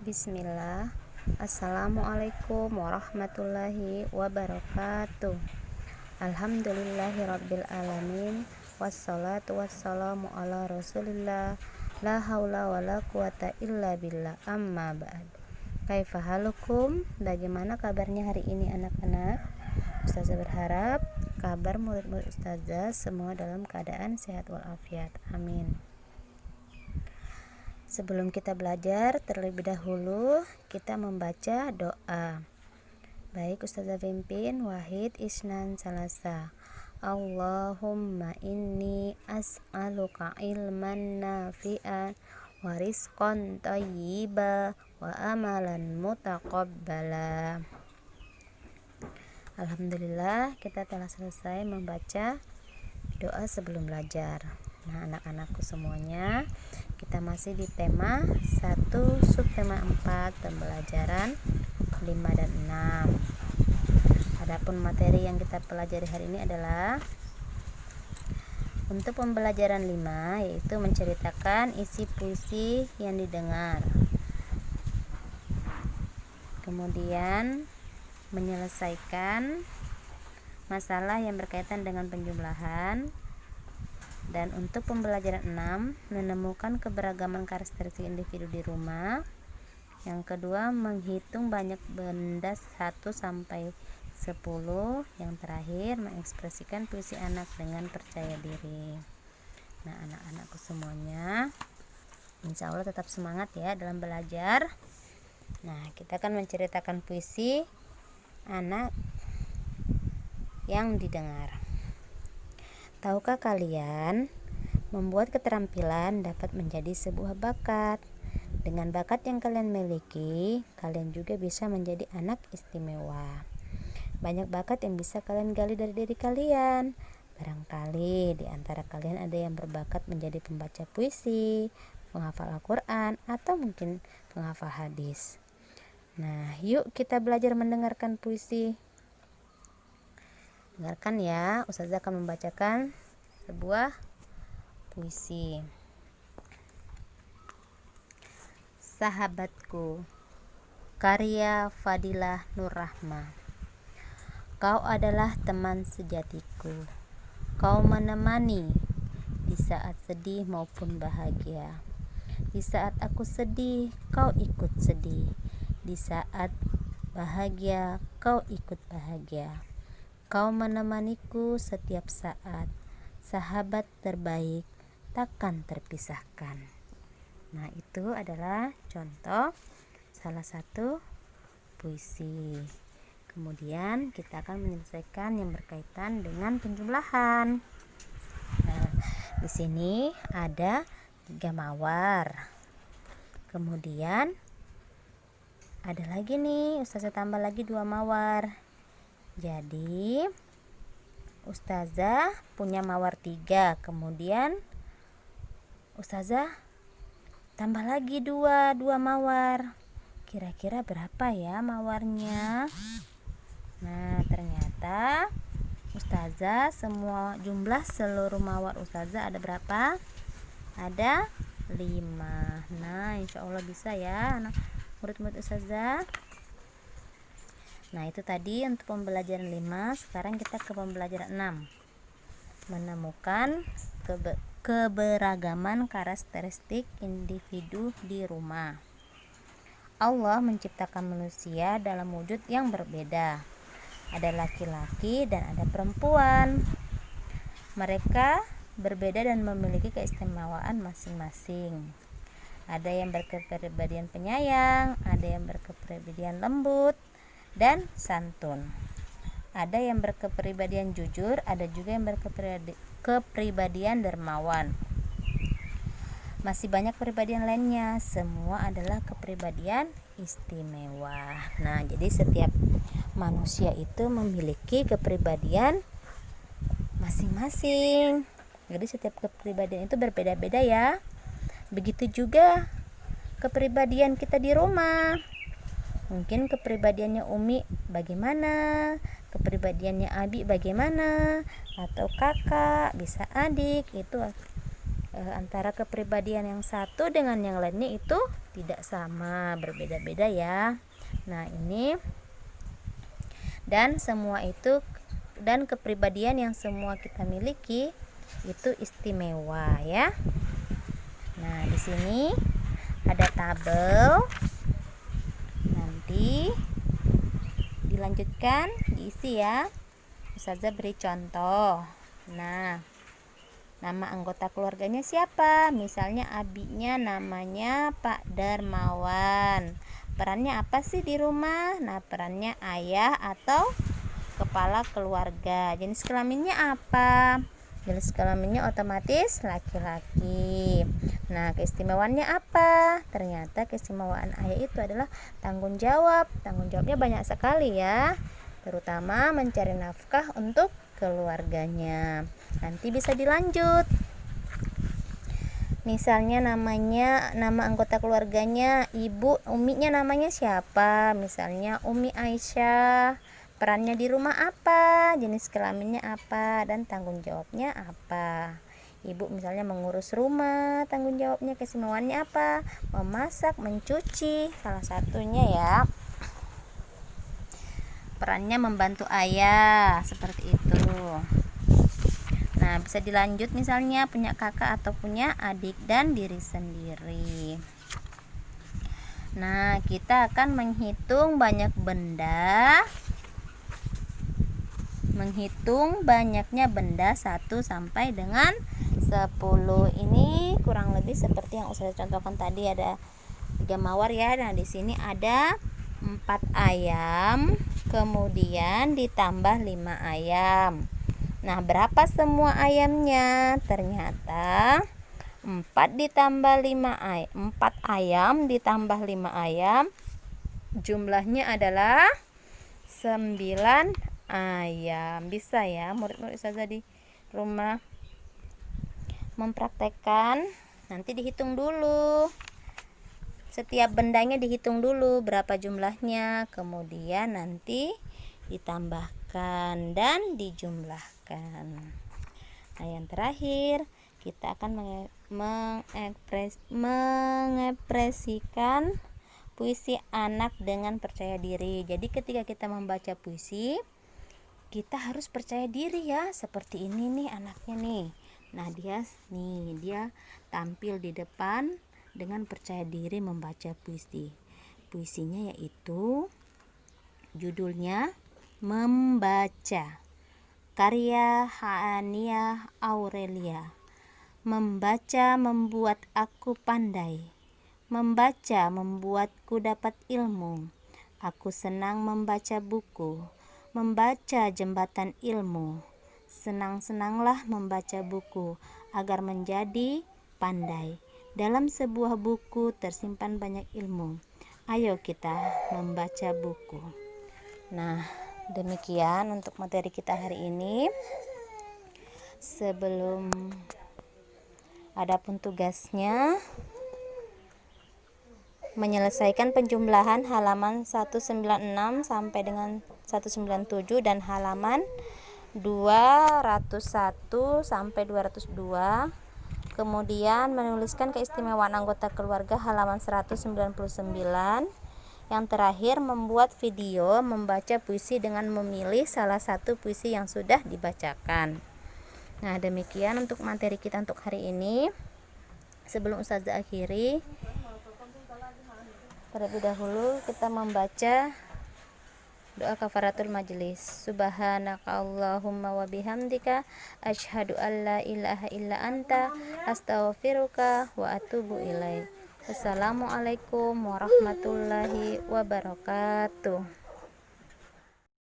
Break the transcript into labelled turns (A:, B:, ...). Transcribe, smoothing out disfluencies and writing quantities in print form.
A: Bismillah. Assalamualaikum warahmatullahi wabarakatuh. Alhamdulillahirabbil alamin. Wassalatu wassalamu ala Rasulillah. La haula wala quwata illa billah. Amma ba'd. Kaifa halukum? Bagaimana kabarnya hari ini anak-anak? Ustazah berharap kabar murid-murid ustazah semua dalam keadaan sehat walafiat. Amin. Sebelum kita belajar, terlebih dahulu kita membaca doa. Baik, Ustazah pimpin. Wahid, Isnan, Salasa. Allahumma inni as'aluka ilman nafi'an wa rizqan thayyiba wa amalan mutaqabbala. Alhamdulillah, kita telah selesai membaca doa sebelum belajar. Nah, anak-anakku semuanya, kita masih di tema 1 subtema 4 pembelajaran 5 dan 6. Adapun materi yang kita pelajari hari ini adalah untuk pembelajaran 5, yaitu menceritakan isi puisi yang didengar. Kemudian menyelesaikan masalah yang berkaitan dengan penjumlahan. Dan untuk pembelajaran 6, menemukan keberagaman karakteristik individu di rumah. Yang kedua, menghitung banyak benda 1 sampai 10. Yang terakhir, mengekspresikan puisi anak dengan percaya diri. Nah, anak-anakku semuanya, insya Allah tetap semangat ya dalam belajar. Nah, kita akan menceritakan puisi anak yang didengar. Tahukah kalian, membuat keterampilan dapat menjadi sebuah bakat. Dengan bakat yang kalian miliki, kalian juga bisa menjadi anak istimewa. Banyak bakat yang bisa kalian gali dari diri kalian. Barangkali di antara kalian ada yang berbakat menjadi pembaca puisi, penghafal Al-Quran, atau mungkin penghafal hadis. Nah, yuk kita belajar mendengarkan puisi. Dengarkan ya, Ustazah akan membacakan sebuah puisi. Sahabatku, karya Fadilah Nur Rahmah. Kau adalah teman sejatiku. Kau menemani di saat sedih maupun bahagia. Di saat aku sedih, kau ikut sedih. Di saat bahagia, kau ikut bahagia. Kau menemaniku setiap saat, sahabat terbaik takkan terpisahkan. Nah, itu adalah contoh salah satu puisi. Kemudian kita akan menyelesaikan yang berkaitan dengan penjumlahan. Nah, di sini ada 3 mawar. Kemudian ada lagi nih, Ustazah tambah lagi 2 mawar. Jadi Ustazah punya mawar 3. Kemudian Ustazah tambah lagi 2 mawar. Kira-kira berapa ya mawarnya? Nah, ternyata Ustazah semua jumlah seluruh mawar Ustazah ada berapa? Ada 5. Nah, insya Allah bisa ya anak murid-murid Ustazah. Nah, itu tadi untuk pembelajaran 5. Sekarang kita ke pembelajaran 6. Menemukan keberagaman karakteristik individu di rumah. Allah menciptakan manusia dalam wujud yang berbeda. Ada laki-laki dan ada perempuan. Mereka berbeda dan memiliki keistimewaan masing-masing. Ada yang berkepribadian penyayang, ada yang berkepribadian lembut dan santun. Ada yang berkepribadian jujur, ada juga yang berkepribadian dermawan. Masih banyak kepribadian lainnya, semua adalah kepribadian istimewa. Nah, jadi setiap manusia itu memiliki kepribadian masing-masing. Jadi setiap kepribadian itu berbeda-beda ya. Begitu juga kepribadian kita di rumah. Mungkin kepribadiannya Umi bagaimana, kepribadiannya Abi bagaimana, atau kakak, bisa adik, itu antara kepribadian yang satu dengan yang lainnya itu tidak sama, berbeda-beda ya. Nah, ini dan semua itu dan kepribadian yang semua kita miliki itu istimewa ya. Nah, di sini ada tabel. Nanti dilanjutkan diisi ya. Ustazah beri contoh. Nah, nama anggota keluarganya siapa? Misalnya abinya namanya Pak Darmawan. Perannya apa sih di rumah? Nah, perannya ayah atau kepala keluarga. Jenis kelaminnya apa? Jenis kelaminnya otomatis laki-laki. Nah, keistimewaannya apa? Ternyata keistimewaan ayah itu adalah tanggung jawab. Tanggung jawabnya banyak sekali ya, terutama mencari nafkah untuk keluarganya. Nanti bisa dilanjut. Misalnya nama anggota keluarganya ibu, uminya namanya siapa? Misalnya Umi Aisyah. Perannya di rumah apa? Jenis kelaminnya apa? Dan tanggung jawabnya apa? Ibu misalnya mengurus rumah, tanggung jawabnya keistimewaannya apa? Memasak, mencuci, salah satunya ya. Perannya membantu ayah, seperti itu. Nah, bisa dilanjut misalnya punya kakak atau punya adik dan diri sendiri. Nah, kita akan menghitung banyaknya benda 1 sampai dengan 10. Ini kurang lebih seperti yang saya contohkan tadi, ada 3 mawar ya. Nah, di sini ada 4 ayam, kemudian ditambah 5 ayam. Nah, berapa semua ayamnya? Ternyata 4 ayam ditambah 5 ayam jumlahnya adalah 9 ayam. Bisa ya murid-murid Ustazah di rumah mempraktekkan. Nanti dihitung dulu, setiap bendanya dihitung dulu berapa jumlahnya, kemudian nanti ditambahkan dan dijumlahkan. Nah, yang terakhir kita akan mengekspresikan puisi anak dengan percaya diri. Jadi ketika kita membaca puisi, kita harus percaya diri ya. Seperti ini nih anaknya nih. Nah, dia tampil di depan dengan percaya diri membaca puisi. Puisinya yaitu judulnya Membaca, karya Hania Aurelia. Membaca membuat aku pandai, membaca membuatku dapat ilmu. Aku senang membaca buku, membaca jembatan ilmu. Senang-senanglah membaca buku agar menjadi pandai. Dalam sebuah buku tersimpan banyak ilmu. Ayo kita membaca buku. Nah, demikian untuk materi kita hari ini. Sebelum adapun tugasnya menyelesaikan penjumlahan halaman 196 sampai dengan 197 dan halaman 201 sampai 202. Kemudian menuliskan keistimewaan anggota keluarga halaman 199. Yang terakhir membuat video membaca puisi dengan memilih salah satu puisi yang sudah dibacakan. Nah, demikian untuk materi kita untuk hari ini. Sebelum Ustazah akhiri, terlebih dahulu kita membaca doa kafaratul majelis. Subhanaka Allahumma wa bihamdika asyhadu an la ilaha illa anta astaghfiruka wa atubu ilaik. Assalamualaikum warahmatullahi wabarakatuh.